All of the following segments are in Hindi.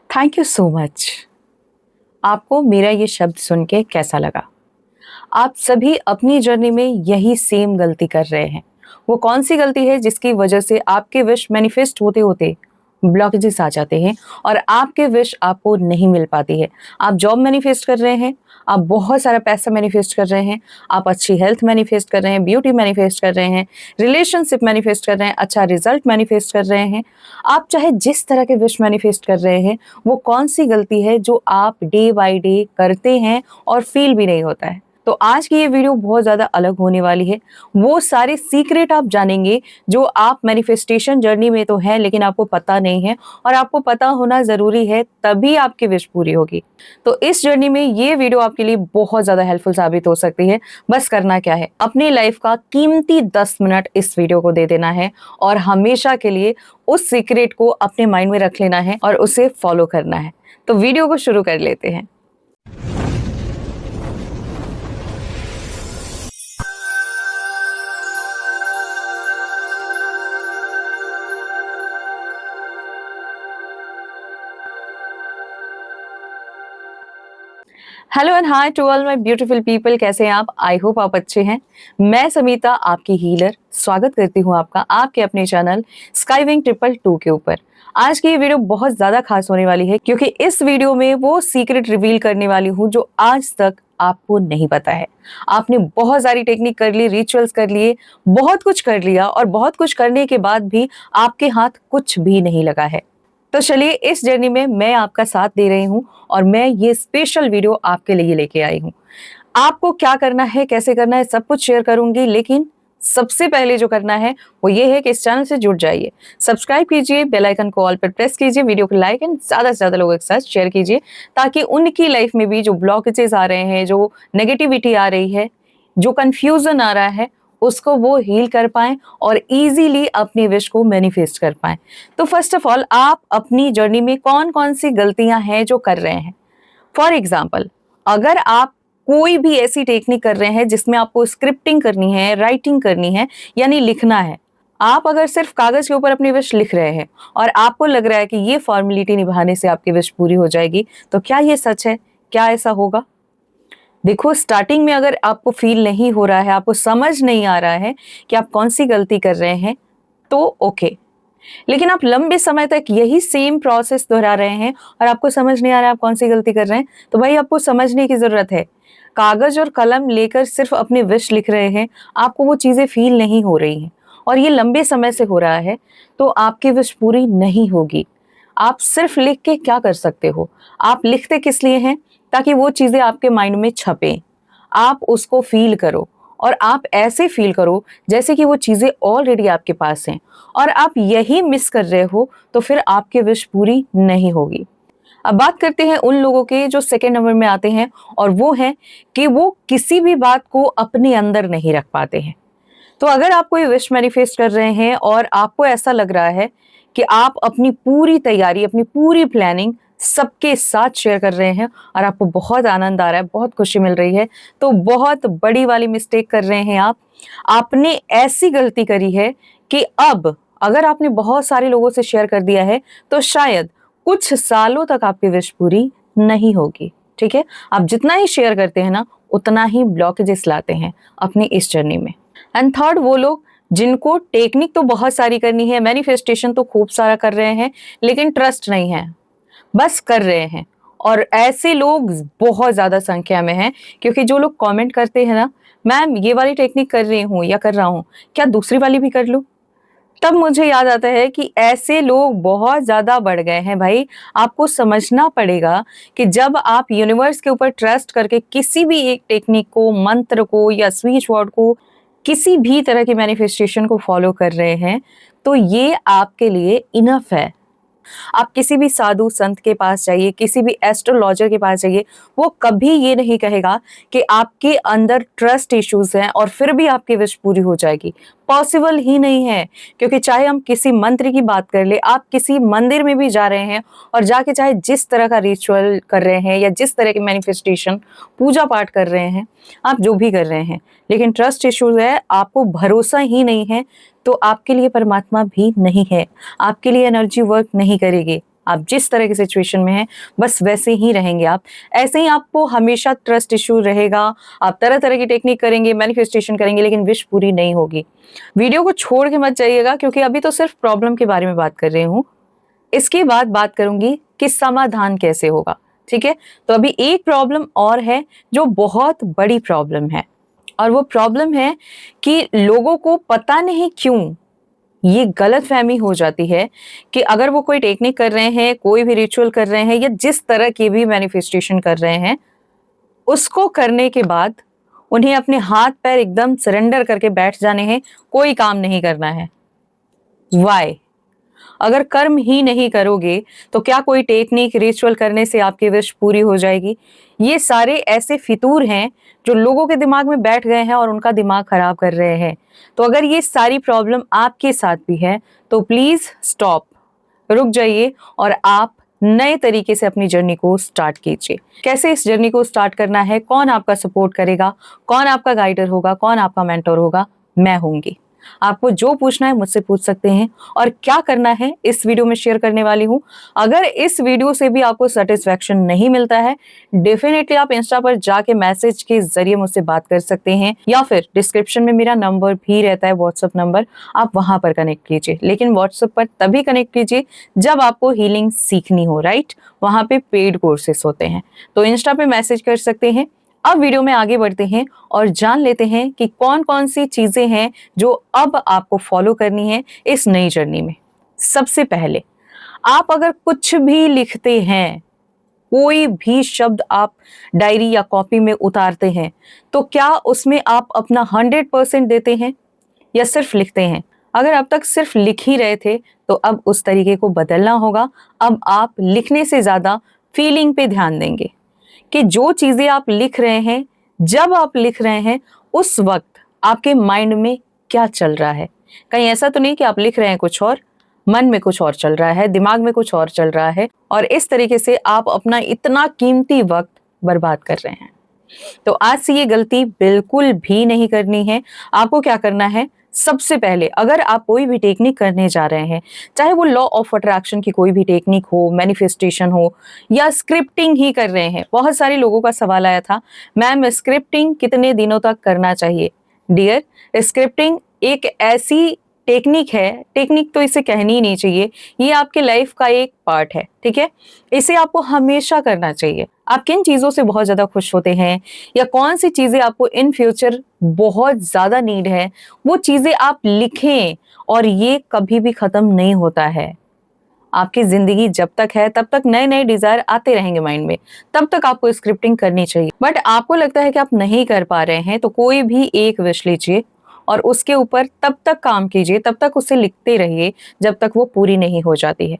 Thank you so much. आपको मेरा ये शब्द सुन के कैसा लगा? आप सभी अपनी जर्नी में यही सेम गलती कर रहे हैं। वो कौन सी गलती है जिसकी वजह से आपके विश मैनिफेस्ट होते होते ब्लॉकेजेस आ जाते हैं और आपके विश आपको नहीं मिल पाती है। आप जॉब मैनिफेस्ट कर रहे हैं, आप बहुत सारा पैसा मैनिफेस्ट कर रहे हैं, आप अच्छी हेल्थ मैनिफेस्ट कर रहे हैं, ब्यूटी मैनिफेस्ट कर रहे हैं, रिलेशनशिप मैनिफेस्ट कर रहे हैं, अच्छा रिजल्ट मैनिफेस्ट कर रहे हैं। आप चाहे जिस तरह के विश मैनिफेस्ट कर रहे हैं, वो कौन सी गलती है जो आप डे बाय डे करते हैं और फील भी नहीं होता है। तो आज की ये वीडियो बहुत ज़्यादा अलग होने वाली है। वो सारे सीक्रेट आप जानेंगे जो आप मैनिफेस्टेशन जर्नी में तो हैं लेकिन आपको पता नहीं है, और आपको पता होना ज़रूरी है, तभी आपकी विश पूरी होगी। तो इस जर्नी में ये वीडियो आपके लिए बहुत ज़्यादा हेल्पफुल साबित हो सकती है। बस करना क्या है, अपनी लाइफ का कीमती 10 मिनट इस वीडियो को दे देना है और हमेशा के लिए उस सीक्रेट को अपने माइंड में रख लेना है और उसे फॉलो करना है। तो वीडियो को शुरू कर लेते हैं। Hello and hi to all my beautiful people. कैसे हैं आप? आई होप आप अच्छे हैं। मैं समीता, आपकी हीलर, स्वागत करती हूं आपका आपके अपने चैनल स्काईविंग 222 के ऊपर। आज की ये वीडियो बहुत ज़्यादा खास होने वाली है क्योंकि इस वीडियो में वो सीक्रेट रिवील करने वाली हूँ जो आज तक आपको नहीं पता है। आपने बहुत सारी टेक्निक कर ली, रिचुअल्स कर लिए, बहुत कुछ कर लिया और बहुत कुछ करने के बाद भी आपके हाथ कुछ भी नहीं लगा है। तो चलिए, इस जर्नी में मैं आपका साथ दे रही हूँ और मैं ये स्पेशल वीडियो आपके लिए लेके आई हूँ। आपको क्या करना है, कैसे करना है, सब कुछ शेयर करूंगी, लेकिन सबसे पहले जो करना है वो ये है कि इस चैनल से जुड़ जाइए, सब्सक्राइब कीजिए, बेल आइकन को ऑल पर प्रेस कीजिए, वीडियो को लाइक एंड ज़्यादा से ज़्यादा लोगों के साथ शेयर कीजिए ताकि उनकी लाइफ में भी जो ब्लॉकेजेस आ रहे हैं, जो नेगेटिविटी आ रही है, जो कन्फ्यूजन आ रहा है, उसको वो हील कर पाएं और इजीली अपनी विश को मैनिफेस्ट कर पाएं। तो फर्स्ट ऑफ ऑल, आप अपनी जर्नी में कौन कौन सी गलतियां हैं जो कर रहे हैं। फॉर एग्जाम्पल, अगर आप कोई भी ऐसी टेक्निक कर रहे हैं जिसमें आपको स्क्रिप्टिंग करनी है, राइटिंग करनी है, यानी लिखना है, आप अगर सिर्फ कागज के ऊपर अपनी विश लिख रहे हैं और आपको लग रहा है कि ये फॉर्मेलिटी निभाने से आपकी विश पूरी हो जाएगी, तो क्या ये सच है? क्या ऐसा होगा? देखो, स्टार्टिंग में अगर आपको फील नहीं हो रहा है, आपको समझ नहीं आ रहा है कि आप कौन सी गलती कर रहे हैं, तो ओके। लेकिन आप लंबे समय तक यही सेम प्रोसेस दोहरा रहे हैं और आपको समझ नहीं आ रहा है आप कौन सी गलती कर रहे हैं, तो भाई आपको समझने की जरूरत है। कागज और कलम लेकर सिर्फ अपनी विश लिख रहे हैं, आपको वो चीजें फील नहीं हो रही हैं और ये लंबे समय से हो रहा है, तो आपकी विश पूरी नहीं होगी। आप सिर्फ लिख के क्या कर सकते हो? आप लिखते किस लिए हैं? ताकि वो चीजें आपके माइंड में छपें, आप उसको फील करो और आप ऐसे फील करो जैसे कि वो चीजें ऑलरेडी आपके पास हैं और आप यही मिस कर रहे हो, तो फिर आपकी विश पूरी नहीं होगी। अब बात करते हैं उन लोगों के जो सेकंड नंबर में आते हैं, और वो है कि वो किसी भी बात को अपने अंदर नहीं रख पाते हैं। तो अगर आप कोई विश मैनिफेस्ट कर रहे हैं और आपको ऐसा लग रहा है कि आप अपनी पूरी तैयारी, अपनी पूरी प्लानिंग सबके साथ शेयर कर रहे हैं और आपको बहुत आनंद आ रहा है, बहुत खुशी मिल रही है, तो बहुत बड़ी वाली मिस्टेक कर रहे हैं आप। आपने ऐसी गलती करी है कि अब अगर आपने बहुत सारे लोगों से शेयर कर दिया है तो शायद कुछ सालों तक आपकी विश पूरी नहीं होगी। ठीक है, आप जितना ही शेयर करते हैं ना, उतना ही ब्लॉकेजेस लाते हैं अपनी इस जर्नी में। एंड थर्ड, वो लोग जिनको टेक्निक तो बहुत सारी करनी है, मैनिफेस्टेशन तो खूब सारा कर रहे हैं, लेकिन ट्रस्ट नहीं है, बस कर रहे हैं। और ऐसे लोग बहुत ज्यादा संख्या में हैं, क्योंकि जो लोग कमेंट करते हैं ना, मैम ये वाली टेक्निक कर रही हूँ या कर रहा हूँ, क्या दूसरी वाली भी कर लूँ? तब मुझे याद आता है कि ऐसे लोग बहुत ज्यादा बढ़ गए हैं भाई। आपको समझना पड़ेगा कि जब आप यूनिवर्स के ऊपर ट्रस्ट करके किसी भी एक टेक्निक को, मंत्र को या स्विच वर्ड को, किसी भी तरह की मैनिफेस्टेशन को फॉलो कर रहे हैं, तो ये आपके लिए इनफ है। आप किसी भी साधु संत के पास जाइए, किसी भी एस्ट्रोलॉजर के पास जाइए, वो कभी ये नहीं कहेगा कि आपके अंदर ट्रस्ट इश्यूज हैं और फिर भी आपकी विश पूरी हो जाएगी। पॉसिबल ही नहीं है, क्योंकि चाहे हम किसी मंत्र की बात कर ले, आप किसी मंदिर में भी जा रहे हैं और जाके चाहे जिस तरह का रिचुअल कर रहे हैं या जिस तरह की मैनिफेस्टेशन, पूजा पाठ कर रहे हैं, आप जो भी कर रहे हैं, लेकिन ट्रस्ट इश्यूज है, आपको भरोसा ही नहीं है, तो आपके लिए परमात्मा भी नहीं है, आपके लिए एनर्जी वर्क नहीं करेगी, आप जिस तरह की सिचुएशन में हैं बस वैसे ही रहेंगे आप। ऐसे ही आपको हमेशा ट्रस्ट इश्यू रहेगा, आप तरह तरह की टेक्निक करेंगे, मैनिफेस्टेशन करेंगे, लेकिन विश पूरी नहीं होगी। वीडियो को छोड़ के मत जाइएगा, क्योंकि अभी तो सिर्फ प्रॉब्लम के बारे में बात कर रही हूँ। इसके बाद बात करूंगी कि समाधान कैसे होगा। ठीक है, तो अभी एक प्रॉब्लम और है जो बहुत बड़ी प्रॉब्लम है, और वो प्रॉब्लम है कि लोगों को पता नहीं क्यों ये गलतफहमी हो जाती है कि अगर वो कोई टेक्निक कर रहे हैं, कोई भी रिचुअल कर रहे हैं, या जिस तरह की भी मैनिफेस्टेशन कर रहे हैं, उसको करने के बाद उन्हें अपने हाथ पैर एकदम सरेंडर करके बैठ जाने हैं, कोई काम नहीं करना है। वाई? अगर कर्म ही नहीं करोगे तो क्या कोई टेक्निक रिचुअल करने से आपकी विश पूरी हो जाएगी? ये सारे ऐसे फितूर हैं जो लोगों के दिमाग में बैठ गए हैं और उनका दिमाग खराब कर रहे हैं। तो अगर ये सारी प्रॉब्लम आपके साथ भी है तो प्लीज स्टॉप, रुक जाइए और आप नए तरीके से अपनी जर्नी को स्टार्ट कीजिए। कैसे इस जर्नी को स्टार्ट करना है, कौन आपका सपोर्ट करेगा, कौन आपका गाइडर होगा, कौन आपका मेंटर होगा, मैं होंगी। आपको जो पूछना है मुझसे पूछ सकते हैं, और क्या करना है इस वीडियो में शेयर करने वाली हूं। अगर इस वीडियो से भी आपको सेटिस्फेक्शन नहीं मिलता है, डेफिनेटली आप इंस्टा पर जाके मैसेज के जरिए मुझसे बात कर सकते हैं, या फिर डिस्क्रिप्शन में मेरा नंबर भी रहता है, व्हाट्सएप नंबर, आप वहां पर कनेक्ट कीजिए। लेकिन व्हाट्सएप पर तभी कनेक्ट कीजिए जब आपको हीलिंग सीखनी हो, राइट? वहां पे पेड कोर्सेस होते हैं, तो इंस्टा पे मैसेज कर सकते हैं। अब वीडियो में आगे बढ़ते हैं और जान लेते हैं कि कौन कौन सी चीजें हैं जो अब आपको फॉलो करनी है इस नई जर्नी में। सबसे पहले, आप अगर कुछ भी लिखते हैं, कोई भी शब्द आप डायरी या कॉपी में उतारते हैं, तो क्या उसमें आप अपना 100% देते हैं या सिर्फ लिखते हैं? अगर अब तक सिर्फ लिख ही रहे थे तो अब उस तरीके को बदलना होगा। अब आप लिखने से ज्यादा फीलिंग पे ध्यान देंगे कि जो चीजें आप लिख रहे हैं, जब आप लिख रहे हैं उस वक्त आपके माइंड में क्या चल रहा है। कहीं ऐसा तो नहीं कि आप लिख रहे हैं कुछ और, मन में कुछ और चल रहा है, दिमाग में कुछ और चल रहा है, और इस तरीके से आप अपना इतना कीमती वक्त बर्बाद कर रहे हैं। तो आज से ये गलती बिल्कुल भी नहीं करनी है। आपको क्या करना है, सबसे पहले अगर आप कोई भी टेक्निक करने जा रहे हैं, चाहे वो लॉ ऑफ अट्रैक्शन की कोई भी टेक्निक हो, मैनिफेस्टेशन हो, या स्क्रिप्टिंग ही कर रहे हैं। बहुत सारे लोगों का सवाल आया था, मैम स्क्रिप्टिंग कितने दिनों तक करना चाहिए? डियर, स्क्रिप्टिंग एक ऐसी टेक्निक है, टेक्निक तो इसे कहनी ही नहीं चाहिए, ये आपके लाइफ का एक पार्ट है। ठीक है, इसे आपको हमेशा करना चाहिए। आप किन चीजों से बहुत ज्यादा खुश होते हैं, या कौन सी चीजें आपको इन फ्यूचर बहुत ज्यादा नीड है, वो चीजें आप लिखें, और ये कभी भी खत्म नहीं होता है। आपकी जिंदगी जब तक है तब तक नए नए डिजायर आते रहेंगे माइंड में, तब तक आपको स्क्रिप्टिंग करनी चाहिए। बट आपको लगता है कि आप नहीं कर पा रहे हैं, तो कोई भी एक विश लीजिए और उसके ऊपर तब तक काम कीजिए, तब तक उसे लिखते रहिए जब तक वो पूरी नहीं हो जाती है।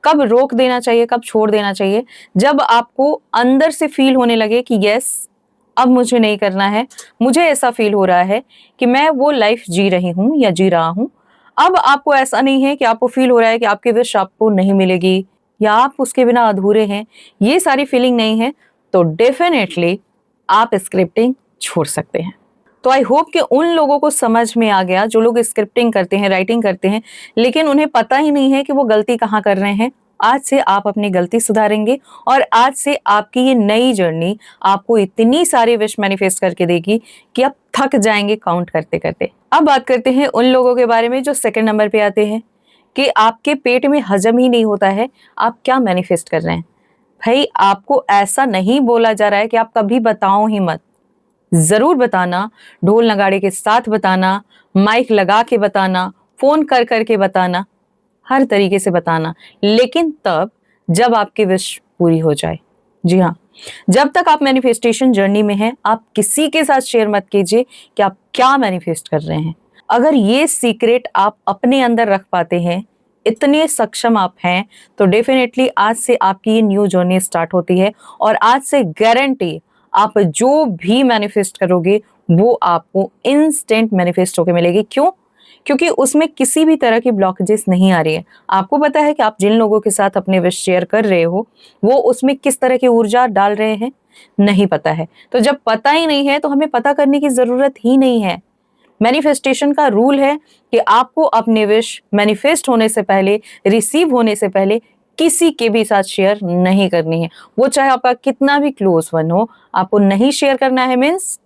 कब रोक देना चाहिए, कब छोड़ देना चाहिए? जब आपको अंदर से फील होने लगे कि यस, अब मुझे नहीं करना है, मुझे ऐसा फील हो रहा है कि मैं वो लाइफ जी रही हूँ या जी रहा हूँ। अब आपको ऐसा नहीं है कि आपको फील हो रहा है कि आपकी विश आपको नहीं मिलेगी या आप उसके बिना अधूरे हैं, ये सारी फीलिंग नहीं है, तो डेफिनेटली आप स्क्रिप्टिंग छोड़ सकते हैं। तो आई होप कि उन लोगों को समझ में आ गया जो लोग स्क्रिप्टिंग करते हैं, राइटिंग करते हैं, लेकिन उन्हें पता ही नहीं है कि वो गलती कहाँ कर रहे हैं। आज से आप अपनी गलती सुधारेंगे, और आज से आपकी ये नई जर्नी आपको इतनी सारी विश मैनिफेस्ट करके देगी कि आप थक जाएंगे काउंट करते करते। अब बात करते हैं उन लोगों के बारे में जो सेकंड नंबर पे आते हैं कि आपके पेट में हजम ही नहीं होता है, आप क्या मैनिफेस्ट कर रहे हैं? भाई, आपको ऐसा नहीं बोला जा रहा है कि आप कभी बताओ ही मत। जरूर बताना, ढोल नगाड़े के साथ बताना, माइक लगा के बताना, फोन कर करके बताना, हर तरीके से बताना, लेकिन तब जब आपकी विश पूरी हो जाए। जी हाँ, जब तक आप मैनिफेस्टेशन जर्नी में हैं, आप किसी के साथ शेयर मत कीजिए कि आप क्या मैनिफेस्ट कर रहे हैं। अगर ये सीक्रेट आप अपने अंदर रख पाते हैं, इतने सक्षम आप हैं, तो डेफिनेटली आज से आपकी ये न्यू जर्नी स्टार्ट होती है, और आज से गारंटी आप जो भी मैनिफेस्ट करोगे वो आपको इंस्टेंट मैनिफेस्ट होकर मिलेगी। क्यों? क्योंकि उसमें किसी भी तरह की ब्लॉकेजेस नहीं आ रही है। आपको पता है कि आप जिन लोगों के साथ अपने विश शेयर कर रहे हो वो उसमें किस तरह की ऊर्जा डाल रहे हैं? नहीं पता है। तो जब पता ही नहीं है तो हमें पता करने की जरूरत ही नहीं है। मैनिफेस्टेशन का रूल है कि आपको अपने विश मैनिफेस्ट होने से पहले, रिसीव होने से पहले किसी के भी साथ शेयर नहीं करनी है। वो चाहे आपका कितना भी क्लोज वन हो, आपको नहीं शेयर करना है मीन्स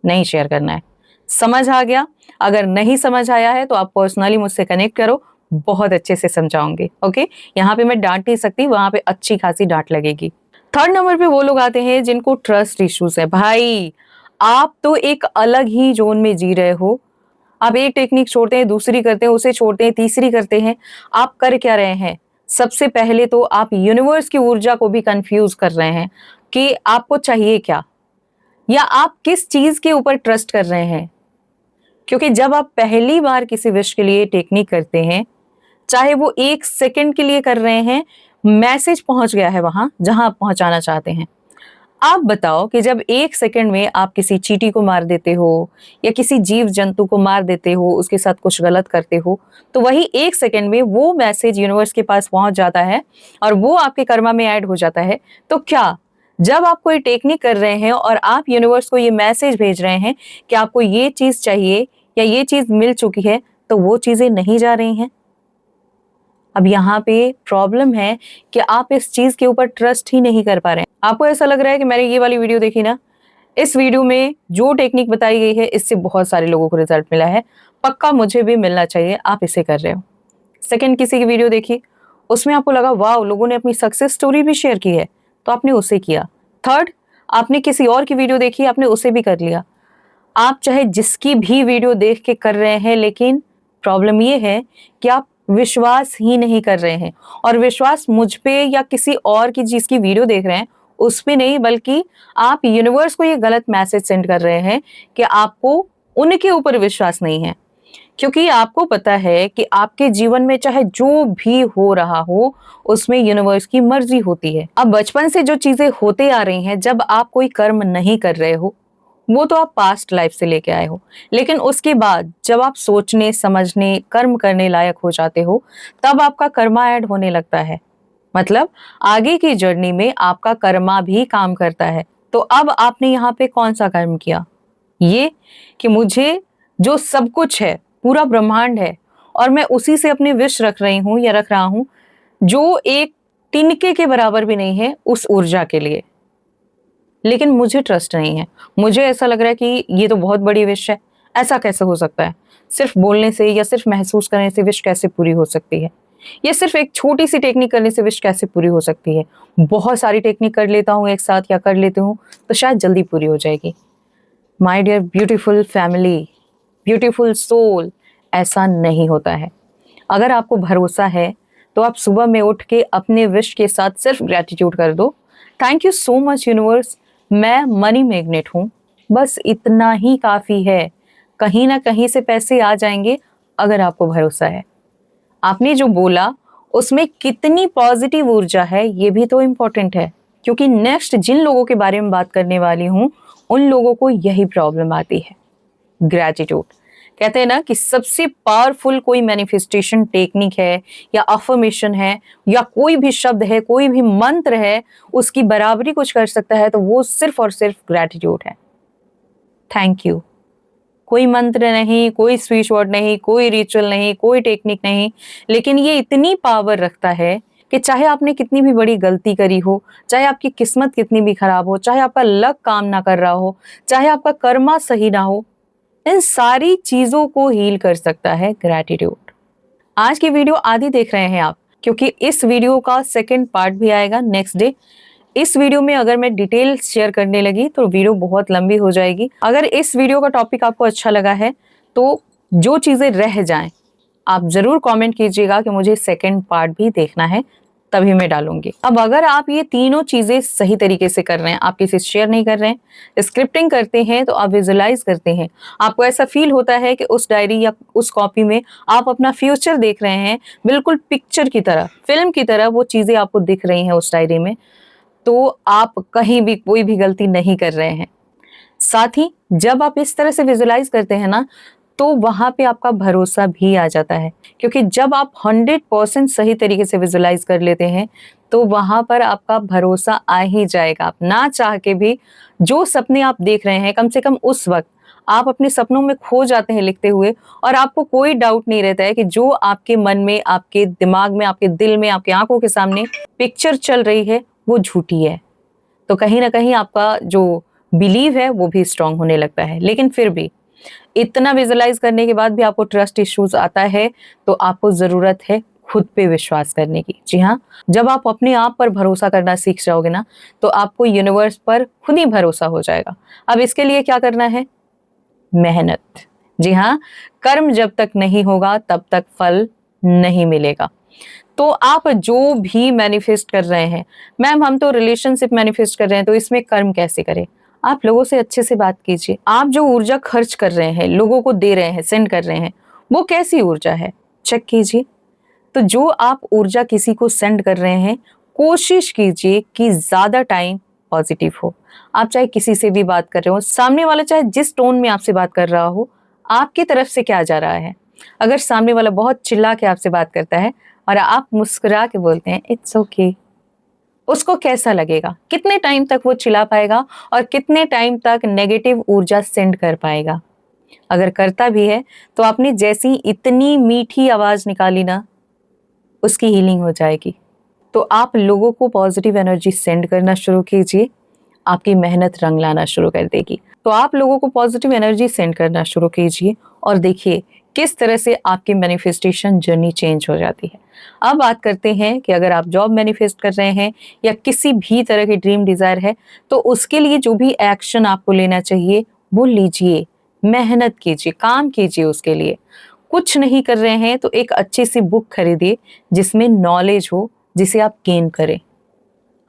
नहीं शेयर करना है। समझ आ गया? अगर नहीं समझ आया है तो आप पर्सनली मुझसे कनेक्ट करो, बहुत अच्छे से समझाऊंगी। ओके, यहाँ पे मैं डांट नहीं सकती, वहां पे अच्छी खासी डांट लगेगी। थर्ड नंबर पे वो लोग आते हैं जिनको ट्रस्ट इश्यूज है। भाई आप तो एक अलग ही जोन में जी रहे हो। आप एक टेक्निक छोड़ते हैं, दूसरी करते हैं, उसे छोड़ते हैं, तीसरी करते हैं। आप कर क्या रहे हैं? सबसे पहले तो आप यूनिवर्स की ऊर्जा को भी कंफ्यूज कर रहे हैं कि आपको चाहिए क्या, या आप किस चीज के ऊपर ट्रस्ट कर रहे हैं। क्योंकि जब आप पहली बार किसी विश के लिए टेक्निक करते हैं, चाहे वो 1 सेकंड के लिए कर रहे हैं, मैसेज पहुंच गया है वहां जहां आप पहुंचाना चाहते हैं। आप बताओ कि जब 1 सेकंड में आप किसी चींटी को मार देते हो या किसी जीव जंतु को मार देते हो, उसके साथ कुछ गलत करते हो, तो वही 1 सेकंड में वो मैसेज यूनिवर्स के पास पहुंच जाता है और वो आपके कर्मा में ऐड हो जाता है। तो क्या जब आप कोई टेक्निक कर रहे हैं और आप यूनिवर्स को ये मैसेज भेज रहे हैं कि आपको ये चीज चाहिए या ये चीज मिल चुकी है, तो वो चीजें नहीं जा रही हैं? अब यहाँ पे प्रॉब्लम है कि आप इस चीज के ऊपर ट्रस्ट ही नहीं कर पा रहे हैं। आपको ऐसा लग रहा है कि मैंने ये वाली वीडियो देखी ना, इस वीडियो में जो टेक्निक बताई गई है इससे बहुत सारे लोगों को रिजल्ट मिला है, पक्का मुझे भी मिलना चाहिए, आप इसे कर रहे हो। सेकंड, किसी की वीडियो देखी, उसमें आपको लगा वाह लोगों ने अपनी सक्सेस स्टोरी भी शेयर की है, तो आपने उसे किया। थर्ड, आपने किसी और की वीडियो देखी, आपने उसे भी कर लिया। आप चाहे जिसकी भी वीडियो देख के कर रहे हैं, लेकिन प्रॉब्लम ये है कि आप विश्वास ही नहीं कर रहे हैं। और विश्वास मुझ पे या किसी और की जिसकी वीडियो देख रहे हैं उस पे नहीं, बल्कि आप यूनिवर्स को ये गलत मैसेज सेंड कर रहे हैं कि आपको उनके ऊपर विश्वास नहीं है। क्योंकि आपको पता है कि आपके जीवन में चाहे जो भी हो रहा हो उसमें यूनिवर्स की मर्जी होती है। अब बचपन से जो चीजें होते आ रही हैं, जब आप कोई कर्म नहीं कर रहे हो, वो तो आप पास्ट लाइफ से लेके आए हो, लेकिन उसके बाद जब आप सोचने समझने कर्म करने लायक हो जाते हो, तब आपका कर्मा ऐड होने लगता है। मतलब आगे की जर्नी में आपका कर्मा भी काम करता है। तो अब आपने यहाँ पे कौन सा कर्म किया? ये कि मुझे जो सब कुछ है, पूरा ब्रह्मांड है, और मैं उसी से अपनी विश रख रही हूँ या रख रहा हूँ, जो एक तिनके के बराबर भी नहीं है उस ऊर्जा के लिए। लेकिन मुझे ट्रस्ट नहीं है। मुझे ऐसा लग रहा है कि ये तो बहुत बड़ी विश है, ऐसा कैसे हो सकता है? सिर्फ बोलने से या सिर्फ महसूस करने से विश कैसे पूरी हो सकती है? ये सिर्फ एक छोटी सी टेक्निक करने से विश कैसे पूरी हो सकती है? बहुत सारी टेक्निक कर लेता हूँ एक साथ या कर लेती हूँ तो शायद जल्दी पूरी हो जाएगी। My dear beautiful family, beautiful soul, ऐसा नहीं होता है। अगर आपको भरोसा है तो आप सुबह में उठ के अपने विश के साथ सिर्फ ग्रेटिट्यूड कर दो, thank you so much universe, मैं मनी मैग्नेट हूँ, बस इतना ही काफी है। कहीं ना कहीं से पैसे आ जाएंगे अगर आपको भरोसा है। आपने जो बोला उसमें कितनी पॉजिटिव ऊर्जा है ये भी तो इम्पोर्टेंट है, क्योंकि नेक्स्ट जिन लोगों के बारे में बात करने वाली हूँ उन लोगों को यही प्रॉब्लम आती है। ग्रेटिट्यूड कहते हैं ना कि सबसे पावरफुल कोई मैनिफेस्टेशन टेक्निक है या अफर्मेशन है या कोई भी शब्द है, कोई भी मंत्र है, उसकी बराबरी कुछ कर सकता है तो वो सिर्फ और सिर्फ ग्रेटिट्यूड है। Thank you. कोई मंत्र नहीं, कोई स्विच वर्ड नहीं, कोई रिचुअल नहीं, कोई टेक्निक नहीं, लेकिन ये इतनी पावर रखता है कि चाहे आपने कितनी भी बड़ी गलती करी हो, चाहे आपकी किस्मत कितनी भी खराब हो, चाहे आपका लक काम ना कर रहा हो, चाहे आपका कर्मा सही ना हो, इन सारी चीजों को हील कर सकता है ग्रेटिट्यूड। आज की वीडियो आधी देख रहे हैं आप, क्योंकि इस वीडियो का सेकंड पार्ट भी आएगा नेक्स्ट डे। इस वीडियो में अगर मैं डिटेल शेयर करने लगी तो वीडियो बहुत लंबी हो जाएगी। अगर इस वीडियो का टॉपिक आपको अच्छा लगा है तो जो चीजें रह जाएं आप जरूर कमेंट कीजिएगा कि मुझे सेकंड पार्ट भी देखना है, तभी मैं डालूंगी। अब अगर आप ये तीनों चीजें सही तरीके से कर रहे हैं, आप किसी से शेयर नहीं कर रहे हैं, स्क्रिप्टिंग करते हैं, तो आप विजुलाइज करते हैं, आपको ऐसा फील होता है कि उस डायरी या उस कॉपी में आप अपना फ्यूचर देख रहे हैं, बिल्कुल पिक्चर की तरह, फिल्म की तरह वो चीजें आपको दिख रही हैं उस डायरी में, तो आप कहीं भी कोई भी गलती नहीं कर रहे हैं। साथ ही जब आप इस तरह से विजुलाइज करते हैं ना, तो वहां पे आपका भरोसा भी आ जाता है, क्योंकि जब आप 100% सही तरीके से विजुलाइज कर लेते हैं तो वहां पर आपका भरोसा आ ही जाएगा। आप ना चाह के भी जो सपने आप देख रहे हैं, कम से कम उस वक्त आप अपने सपनों में खो जाते हैं लिखते हुए, और आपको कोई डाउट नहीं रहता है कि जो आपके मन में, आपके दिमाग में, आपके दिल में, आपकी आंखों के सामने पिक्चर चल रही है वो झूठी है। तो कहीं ना कहीं आपका जो बिलीव है वो भी स्ट्रांग होने लगता है। लेकिन फिर भी इतना विजुअलाइज करने के बाद भी आपको ट्रस्ट इश्यूज आता है, तो आपको जरूरत है खुद पे विश्वास करने की। जी हाँ, जब आप अपने आप पर भरोसा करना सीख जाओगे ना, तो आपको यूनिवर्स पर खुद ही भरोसा हो जाएगा। अब इसके लिए क्या करना है? मेहनत। जी हाँ, कर्म जब तक नहीं होगा तब तक फल नहीं मिलेगा। तो आप जो भी मैनिफेस्ट कर रहे हैं, मैम हम तो रिलेशनशिप मैनिफेस्ट कर रहे हैं, तो इसमें कर्म कैसे करें? आप लोगों से अच्छे से बात कीजिए। आप जो ऊर्जा खर्च कर रहे हैं, लोगों को दे रहे हैं, सेंड कर रहे हैं, वो कैसी ऊर्जा है? चेक कीजिए। तो जो आप ऊर्जा किसी को सेंड कर रहे हैं, कोशिश कीजिए कि ज्यादा टाइम पॉजिटिव हो। आप चाहे किसी से भी बात कर रहे हो, सामने वाला चाहे जिस टोन में आपसे बात कर रहा हो, आपकी तरफ से क्या जा रहा है? अगर सामने वाला बहुत चिल्ला के आपसे बात करता है और आप मुस्कुरा के बोलते हैं इट्स ओके, उसको कैसा लगेगा? कितने टाइम तक वो चिल्ला पाएगा और कितने टाइम तक नेगेटिव ऊर्जा सेंड कर पाएगा? अगर करता भी है तो आपने जैसी इतनी मीठी आवाज निकाली ना, उसकी हीलिंग हो जाएगी। तो आप लोगों को पॉजिटिव एनर्जी सेंड करना शुरू कीजिए, आपकी मेहनत रंग लाना शुरू कर देगी। तो आप लोगों को पॉजिटिव एनर्जी सेंड करना शुरू कीजिए और देखिए किस तरह से आपकी मैनिफेस्टेशन जर्नी चेंज हो जाती है। अब बात करते हैं कि अगर आप जॉब मैनिफेस्ट कर रहे हैं या किसी भी तरह की ड्रीम डिजायर है, तो उसके लिए जो भी एक्शन आपको लेना चाहिए वो लीजिए, मेहनत कीजिए, काम कीजिए। उसके लिए कुछ नहीं कर रहे हैं तो एक अच्छी सी बुक खरीदिए जिसमें नॉलेज हो, जिसे आप गेन करें।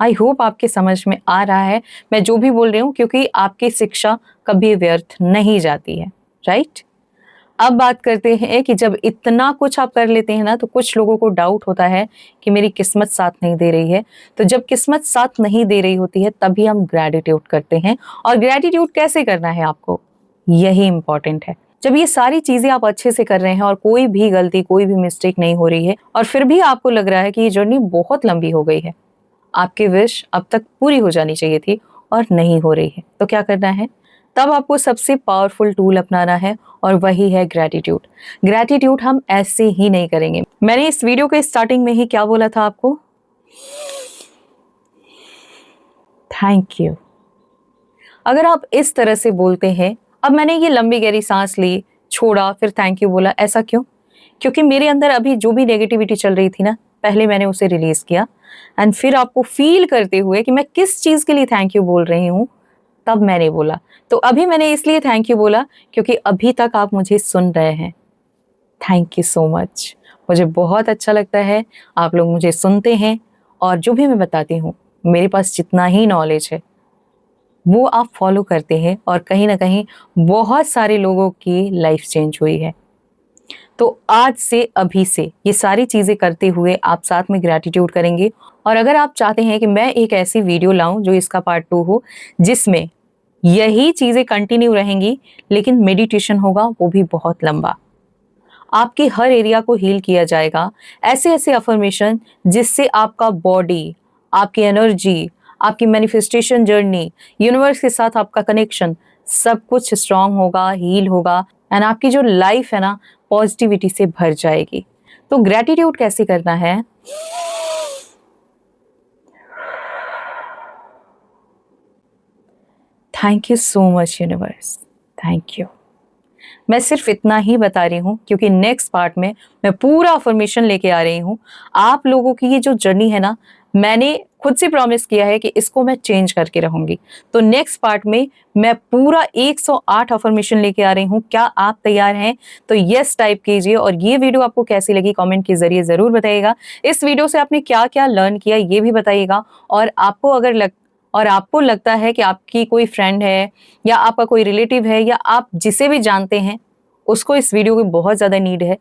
आई होप आपके समझ में आ रहा है मैं जो भी बोल रही हूँ, क्योंकि आपकी शिक्षा कभी व्यर्थ नहीं जाती है, राइट? अब बात करते हैं कि जब इतना कुछ आप कर लेते हैं ना, तो कुछ लोगों को डाउट होता है कि मेरी किस्मत साथ नहीं दे रही है। तो जब किस्मत साथ नहीं दे रही होती है तभी हम ग्रेटिट्यूड करते हैं। और ग्रेटिट्यूड कैसे करना है आपको, यही इंपॉर्टेंट है। जब ये सारी चीजें आप अच्छे से कर रहे हैं और कोई भी गलती, कोई भी मिस्टेक नहीं हो रही है, और फिर भी आपको लग रहा है कि ये जर्नी बहुत लंबी हो गई है, आपकी विश अब तक पूरी हो जानी चाहिए थी और नहीं हो रही है, तो क्या करना है? तब आपको सबसे पावरफुल टूल अपनाना है और वही है ग्रेटिट्यूड। ग्रेटिट्यूड हम ऐसे ही नहीं करेंगे। मैंने इस वीडियो के स्टार्टिंग में ही क्या बोला था आपको? Thank you. अगर आप इस तरह से बोलते हैं, अब मैंने ये लंबी गहरी सांस ली, छोड़ा, फिर थैंक यू बोला, ऐसा क्यों? क्योंकि मेरे अंदर अभी जो भी नेगेटिविटी चल रही थी ना, पहले मैंने उसे रिलीज किया, एंड फिर आपको फील करते हुए कि मैं किस चीज के लिए थैंक यू बोल रही हूँ, तब मैंने बोला। तो अभी मैंने इसलिए थैंक यू बोला क्योंकि अभी तक आप मुझे सुन रहे हैं। Thank you so much. मुझे बहुत अच्छा लगता है आप लोग मुझे सुनते हैं, और जो भी मैं बताती हूँ, मेरे पास जितना ही नॉलेज है वो आप फॉलो करते हैं, और कहीं ना कहीं बहुत सारे लोगों की लाइफ चेंज हुई है। तो आज से, अभी से ये सारी चीजें करते हुए आप साथ में ग्रेटिट्यूड करेंगे। और अगर आप चाहते हैं कि मैं एक ऐसी वीडियो लाऊं जो इसका पार्ट 2 हो, जिसमें यही चीजें कंटिन्यू रहेंगी लेकिन मेडिटेशन होगा, वो भी बहुत लंबा, आपके हर एरिया को हील किया जाएगा, ऐसे ऐसे अफर्मेशन जिससे आपका बॉडी, आपकी एनर्जी, आपकी मैनिफेस्टेशन जर्नी, यूनिवर्स के साथ आपका कनेक्शन, सब कुछ स्ट्रांग होगा, हील होगा, एंड आपकी जो लाइफ है ना, पॉजिटिविटी से भर जाएगी। तो ग्रेटिट्यूड कैसे करना है? Thank you so much universe, thank you. मैं सिर्फ इतना ही बता रही हूँ क्योंकि नेक्स्ट पार्ट में मैं पूरा अफर्मेशन लेके आ रही हूँ। आप लोगों की ये जो जर्नी है ना, मैंने खुद से प्रॉमिस किया है कि इसको मैं चेंज करके रहूंगी। तो नेक्स्ट पार्ट में मैं पूरा 108 अफर्मेशन लेके आ रही हूँ। क्या आप तैयार हैं? तो यस टाइप कीजिए। और ये वीडियो आपको कैसी लगी कमेंट के जरिए जरूर बताइएगा। इस वीडियो से आपने क्या क्या लर्न किया ये भी बताइएगा। और आपको लगता है कि आपकी कोई फ्रेंड है या आपका कोई रिलेटिव है या आप जिसे भी जानते हैं उसको इस वीडियो की बहुत ज़्यादा नीड है,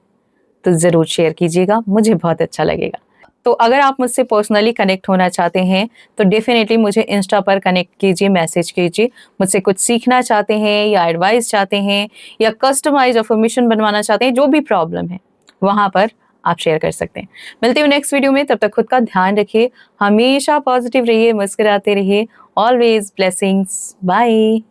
तो ज़रूर शेयर कीजिएगा, मुझे बहुत अच्छा लगेगा। तो अगर आप मुझसे पर्सनली कनेक्ट होना चाहते हैं तो डेफिनेटली मुझे इंस्टा पर कनेक्ट कीजिए, मैसेज कीजिए। मुझसे कुछ सीखना चाहते हैं या एडवाइस चाहते हैं या कस्टमाइज अफर्मेशन बनवाना चाहते हैं, जो भी प्रॉब्लम है वहाँ पर आप शेयर कर सकते हैं। मिलते हैं नेक्स्ट वीडियो में, तब तक खुद का ध्यान रखिए, हमेशा पॉजिटिव रहिए, मुस्कुराते रहिए। Always blessings, bye.